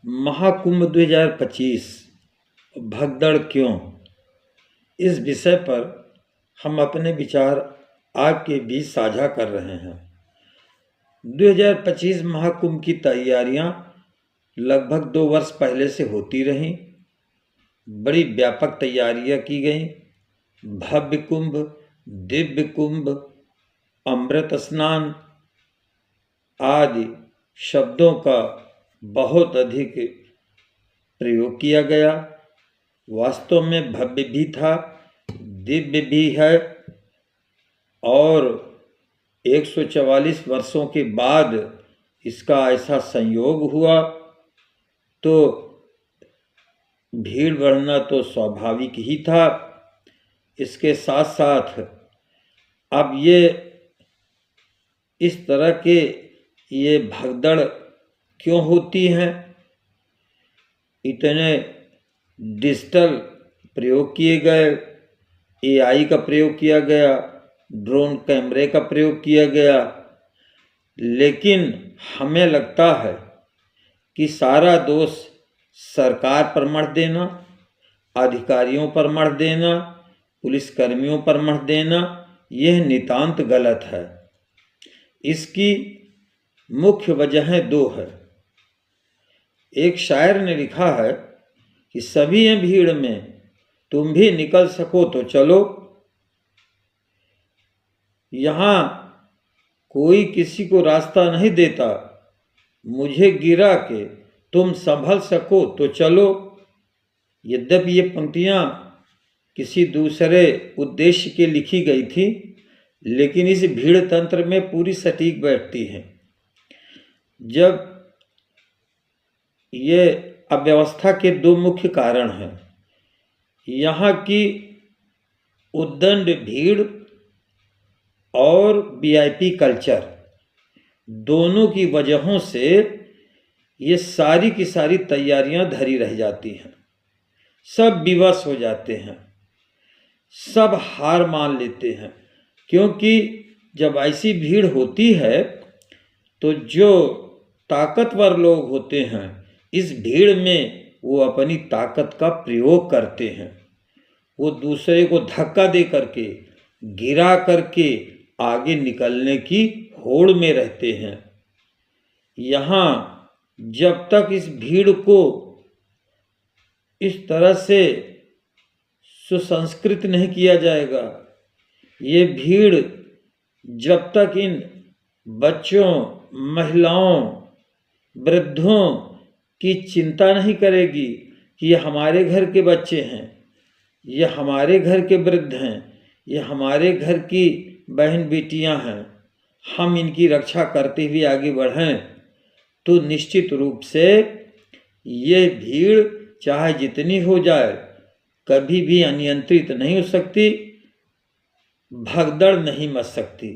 महाकुंभ 2025 भगदड़ क्यों, इस विषय पर हम अपने विचार आपके बीच साझा कर रहे हैं। 2025 महाकुंभ की तैयारियां लगभग 2 वर्ष पहले से होती रहीं। बड़ी व्यापक तैयारियां की गईं। भव्य कुंभ, दिव्य कुंभ, अमृत स्नान आदि शब्दों का बहुत अधिक प्रयोग किया गया। वास्तव में भव्य भी था, दिव्य भी है, और 144 वर्षों के बाद इसका ऐसा संयोग हुआ तो भीड़ बढ़ना तो स्वाभाविक ही था। इसके साथ साथ अब ये इस तरह के ये भगदड़ क्यों होती हैं? इतने डिजिटल प्रयोग किए गए, एआई का प्रयोग किया गया, ड्रोन कैमरे का प्रयोग किया गया, लेकिन हमें लगता है कि सारा दोष सरकार पर मढ़ देना, अधिकारियों पर मढ़ देना, पुलिसकर्मियों पर मढ़ देना, यह नितांत गलत है। इसकी मुख्य वजहें 2 है। एक शायर ने लिखा है कि सभी हैं भीड़ में, तुम भी निकल सको तो चलो। यहाँ कोई किसी को रास्ता नहीं देता, मुझे गिरा के तुम संभल सको तो चलो। यद्यपि ये पंक्तियाँ किसी दूसरे उद्देश्य के लिखी गई थी, लेकिन इस भीड़ तंत्र में पूरी सटीक बैठती हैं। जब ये अव्यवस्था के 2 मुख्य कारण हैं। यहाँ की उद्दंड भीड़ और वीआईपी कल्चर, दोनों की वजहों से ये सारी की सारी तैयारियां धरी रह जाती हैं। सब विवश हो जाते हैं, सब हार मान लेते हैं, क्योंकि जब ऐसी भीड़ होती है तो जो ताकतवर लोग होते हैं इस भीड़ में वो अपनी ताकत का प्रयोग करते हैं। वो दूसरे को धक्का दे करके, गिरा करके आगे निकलने की होड़ में रहते हैं। यहाँ जब तक इस भीड़ को इस तरह से सुसंस्कृत नहीं किया जाएगा, ये भीड़ जब तक इन बच्चों, महिलाओं, वृद्धों की चिंता नहीं करेगी कि ये हमारे घर के बच्चे हैं, ये हमारे घर के वृद्ध हैं, ये हमारे घर की बहन बेटियां हैं, हम इनकी रक्षा करते हुए आगे बढ़ें, तो निश्चित रूप से ये भीड़ चाहे जितनी हो जाए कभी भी अनियंत्रित नहीं हो सकती, भगदड़ नहीं मच सकती।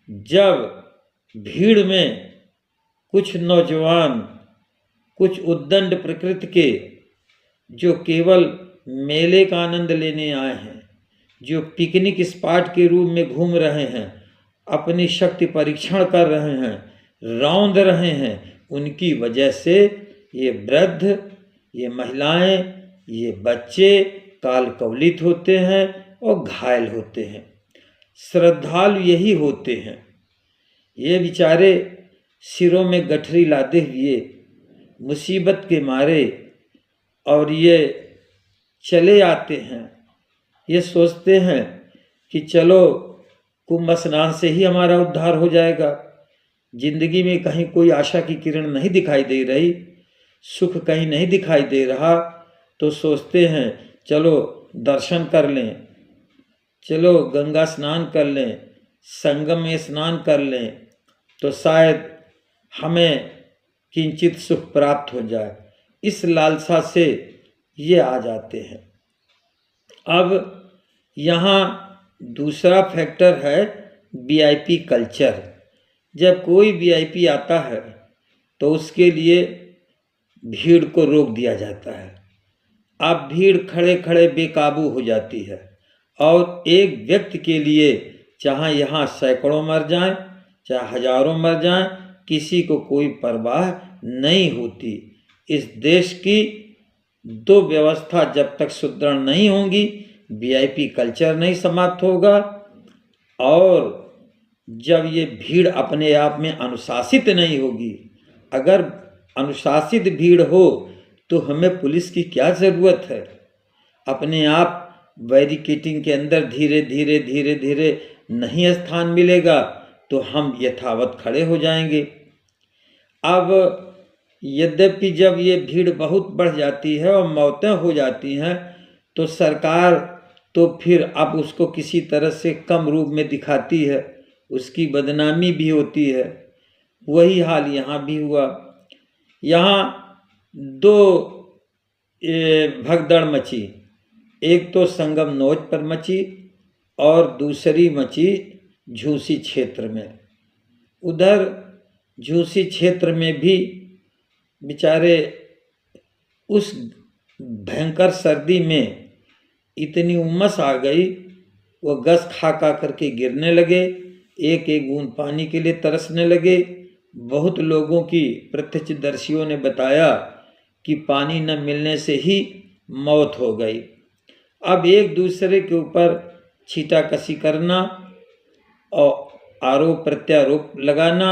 जब भीड़ में कुछ नौजवान, कुछ उद्दंड प्रकृति के, जो केवल मेले का आनंद लेने आए हैं, जो पिकनिक स्पॉट के रूप में घूम रहे हैं, अपनी शक्ति परीक्षण कर रहे हैं, रौंद रहे हैं, उनकी वजह से ये वृद्ध, ये महिलाएं, ये बच्चे काल कवलित होते हैं और घायल होते हैं। श्रद्धालु यही होते हैं। ये बेचारे सिरों में गठरी लादे हुए मुसीबत के मारे और ये चले आते हैं। ये सोचते हैं कि चलो कुंभ स्नान से ही हमारा उद्धार हो जाएगा। जिंदगी में कहीं कोई आशा की किरण नहीं दिखाई दे रही, सुख कहीं नहीं दिखाई दे रहा, तो सोचते हैं चलो दर्शन कर लें, चलो गंगा स्नान कर लें, संगम में स्नान कर लें, तो शायद हमें किंचित सुख प्राप्त हो जाए। इस लालसा से ये आ जाते हैं। अब यहाँ दूसरा फैक्टर है वीआईपी कल्चर। जब कोई वीआईपी आता है तो उसके लिए भीड़ को रोक दिया जाता है। अब भीड़ खड़े खड़े बेकाबू हो जाती है और एक व्यक्ति के लिए चाहे यहाँ सैकड़ों मर जाएं, चाहे हजारों मर जाएं, किसी को कोई परवाह नहीं होती। इस देश की दो व्यवस्था जब तक सुदृढ़ नहीं होंगी, वीआईपी कल्चर नहीं समाप्त होगा, और जब ये भीड़ अपने आप में अनुशासित नहीं होगी। अगर अनुशासित भीड़ हो तो हमें पुलिस की क्या ज़रूरत है। अपने आप बैरिकेटिंग के अंदर धीरे धीरे धीरे धीरे नहीं स्थान मिलेगा तो हम यथावत खड़े हो जाएंगे। अब यद्यपि जब ये भीड़ बहुत बढ़ जाती है और मौतें हो जाती हैं तो सरकार तो फिर अब उसको किसी तरह से कम रूप में दिखाती है, उसकी बदनामी भी होती है। वही हाल यहाँ भी हुआ। यहाँ दो भगदड़ मची, एक तो संगम नोच पर मची और दूसरी मची झूसी क्षेत्र में। उधर झूसी क्षेत्र में भी बेचारे उस भयंकर सर्दी में इतनी उमस आ गई, वो गस खा करके गिरने लगे, एक एक बूंद पानी के लिए तरसने लगे। बहुत लोगों की प्रत्यक्षदर्शियों ने बताया कि पानी न मिलने से ही मौत हो गई। अब एक दूसरे के ऊपर छीटाकशी करना और आरोप प्रत्यारोप लगाना,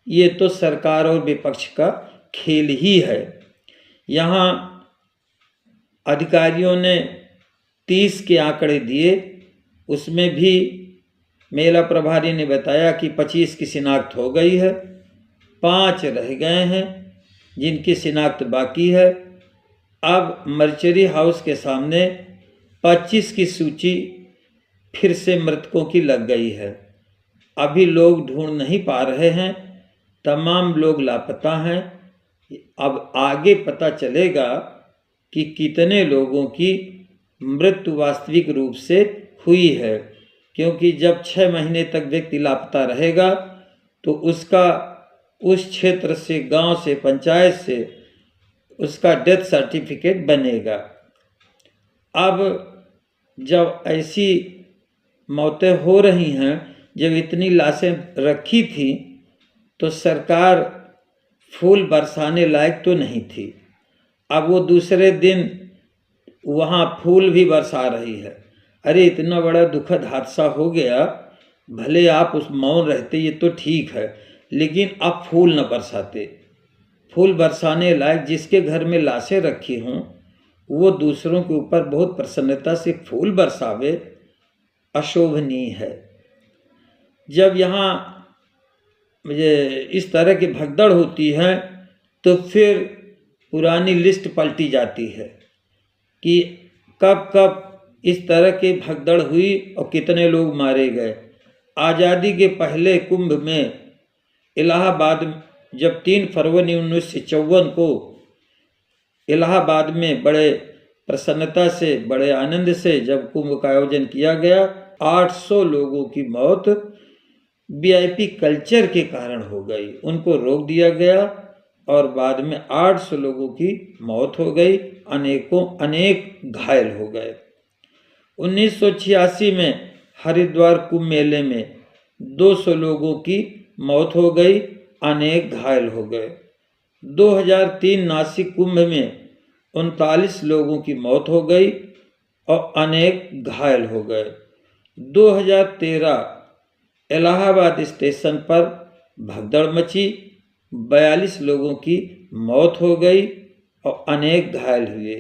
ये तो सरकार और विपक्ष का खेल ही है। यहाँ अधिकारियों ने 30 के आंकड़े दिए, उसमें भी मेला प्रभारी ने बताया कि 25 की शिनाख्त हो गई है, 5 रह गए हैं जिनकी शिनाख्त बाकी है। अब मर्चरी हाउस के सामने 25 की सूची फिर से मृतकों की लग गई है। अभी लोग ढूंढ नहीं पा रहे हैं, तमाम लोग लापता हैं। अब आगे पता चलेगा कि कितने लोगों की मृत्यु वास्तविक रूप से हुई है, क्योंकि जब 6 महीने तक व्यक्ति लापता रहेगा तो उसका उस क्षेत्र से, गांव से, पंचायत से उसका डेथ सर्टिफिकेट बनेगा। अब जब ऐसी मौतें हो रही हैं, जब इतनी लाशें रखी थी तो सरकार फूल बरसाने लायक तो नहीं थी। अब वो दूसरे दिन वहाँ फूल भी बरसा रही है। अरे इतना बड़ा दुखद हादसा हो गया, भले आप उस मौन रहते ये तो ठीक है, लेकिन आप फूल न बरसाते। फूल बरसाने लायक जिसके घर में लाशें रखी हों वो दूसरों के ऊपर बहुत प्रसन्नता से फूल बरसावे, अशोभनीय है। जब यहाँ इस तरह की भगदड़ होती है तो फिर पुरानी लिस्ट पलटी जाती है कि कब कब इस तरह की भगदड़ हुई और कितने लोग मारे गए। आज़ादी के पहले कुंभ में इलाहाबाद, जब 3 फरवरी 1954 को इलाहाबाद में बड़े प्रसन्नता से, बड़े आनंद से जब कुंभ का आयोजन किया गया, 800 लोगों की मौत वीआईपी कल्चर के कारण हो गई। उनको रोक दिया गया और बाद में 800 लोगों की मौत हो गई, अनेक घायल हो गए। 1986 में हरिद्वार कुंभ मेले में 200 लोगों की मौत हो गई, अनेक घायल हो गए। 2003 नासिक कुंभ में 39 लोगों की मौत हो गई और अनेक घायल हो गए। 2013 इलाहाबाद स्टेशन पर भगदड़ मची, 42 लोगों की मौत हो गई और अनेक घायल हुए।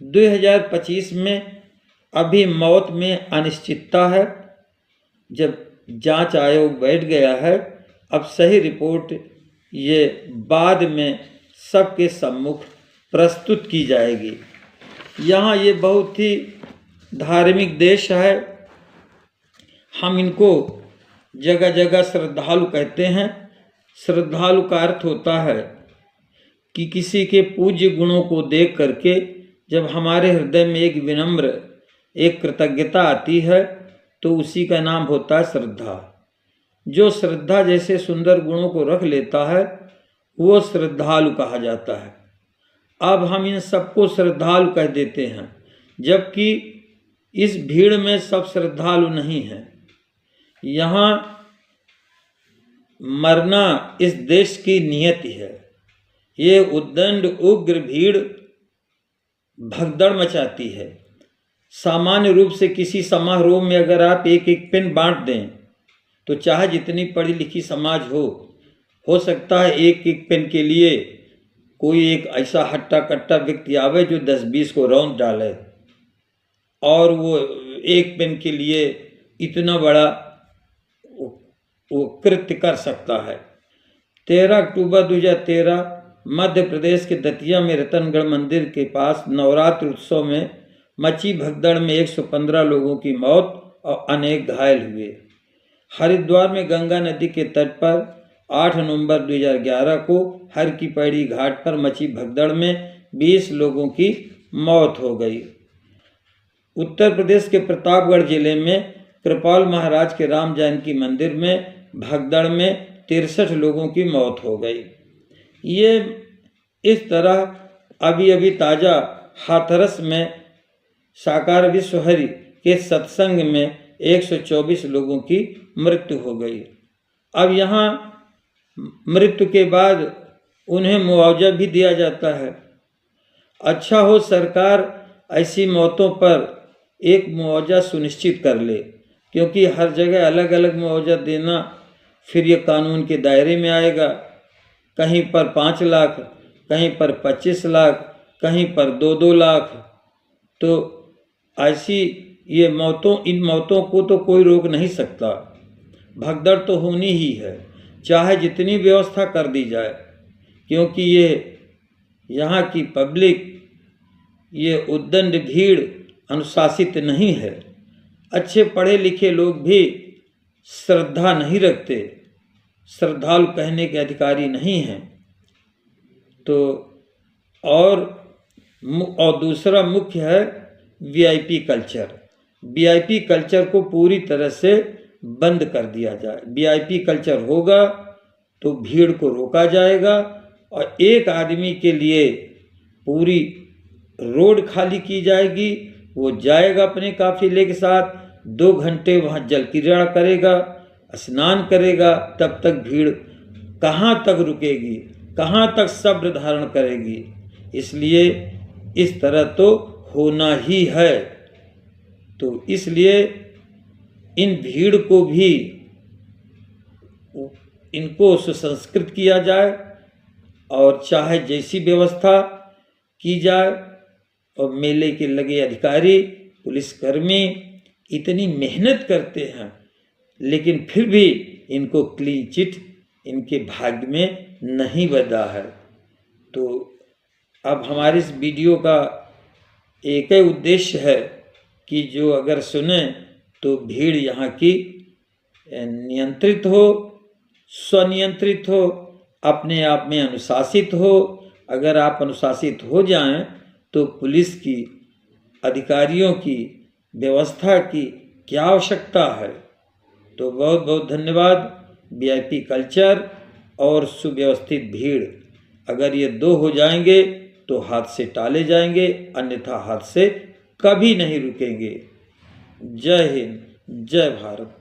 2025 में अभी मौत में अनिश्चितता है। जब जांच आयोग बैठ गया है, अब सही रिपोर्ट ये बाद में सबके सम्मुख प्रस्तुत की जाएगी। यहाँ ये बहुत ही धार्मिक देश है। हम इनको जगह जगह श्रद्धालु कहते हैं। श्रद्धालु का अर्थ होता है कि किसी के पूज्य गुणों को देख करके जब हमारे हृदय में एक विनम्र, एक कृतज्ञता आती है तो उसी का नाम होता है श्रद्धा। जो श्रद्धा जैसे सुंदर गुणों को रख लेता है वो श्रद्धालु कहा जाता है। अब हम इन सबको श्रद्धालु कह देते हैं, जबकि इस भीड़ में सब श्रद्धालु नहीं हैं। यहाँ मरना इस देश की नियति है। ये उद्दंड उग्र भीड़ भगदड़ मचाती है। सामान्य रूप से किसी समारोह में अगर आप एक एक पेन बांट दें तो चाहे जितनी पढ़ी लिखी समाज हो सकता है एक एक पेन के लिए कोई एक ऐसा हट्टा कट्टा व्यक्ति आवे जो 10-20 को रौंद डाले, और वो एक पेन के लिए इतना बड़ा वो कृत्य कर सकता है। 13 अक्टूबर 2013 मध्य प्रदेश के दतिया में रतनगढ़ मंदिर के पास नवरात्र उत्सव में मची भगदड़ में 115 लोगों की मौत और अनेक घायल हुए। हरिद्वार में गंगा नदी के तट पर 8 नवंबर 2011 को हर की पैड़ी घाट पर मची भगदड़ में 20 लोगों की मौत हो गई। उत्तर प्रदेश के प्रतापगढ़ जिले में कृपाल महाराज के राम जानकी मंदिर में भगदड़ में 63 लोगों की मौत हो गई। ये इस तरह अभी ताज़ा हाथरस में साकार विश्वहरि के सत्संग में 124 लोगों की मृत्यु हो गई। अब यहाँ मृत्यु के बाद उन्हें मुआवजा भी दिया जाता है। अच्छा हो सरकार ऐसी मौतों पर एक मुआवजा सुनिश्चित कर ले, क्योंकि हर जगह अलग अलग मुआवजा देना फिर ये कानून के दायरे में आएगा। कहीं पर 5 लाख, कहीं पर 25 लाख, कहीं पर 2-2 लाख। तो ऐसी ये इन मौतों को तो कोई रोक नहीं सकता। भगदड़ तो होनी ही है, चाहे जितनी व्यवस्था कर दी जाए, क्योंकि ये यहाँ की पब्लिक, ये उद्दंड भीड़ अनुशासित नहीं है। अच्छे पढ़े लिखे लोग भी श्रद्धा नहीं रखते, श्रद्धालु कहने के अधिकारी नहीं हैं। तो और दूसरा मुख्य है वीआईपी कल्चर। वीआईपी कल्चर को पूरी तरह से बंद कर दिया जाए। वीआईपी कल्चर होगा तो भीड़ को रोका जाएगा और एक आदमी के लिए पूरी रोड खाली की जाएगी। वो जाएगा अपने काफिले के साथ, 2 घंटे वहाँ जल क्रीड़ा करेगा, स्नान करेगा, तब तक भीड़ कहाँ तक रुकेगी, कहाँ तक सब्र धारण करेगी। इसलिए इस तरह तो होना ही है। तो इसलिए इन भीड़ को भी इनको सुसंस्कृत किया जाए और चाहे जैसी व्यवस्था की जाए। और मेले के लगे अधिकारी, पुलिसकर्मी इतनी मेहनत करते हैं, लेकिन फिर भी इनको क्लीन चिट इनके भाग्य में नहीं बंधा है। तो अब हमारे इस वीडियो का एक ही उद्देश्य है कि जो अगर सुने तो भीड़ यहाँ की नियंत्रित हो, स्वनियंत्रित हो, अपने आप में अनुशासित हो। अगर आप अनुशासित हो जाएं तो पुलिस की, अधिकारियों की, व्यवस्था की क्या आवश्यकता है। तो बहुत बहुत धन्यवाद। वीआईपी कल्चर और सुव्यवस्थित भीड़, अगर ये 2 हो जाएंगे तो हादसे टाले जाएंगे, अन्यथा हादसे कभी नहीं रुकेंगे। जय हिंद, जय भारत।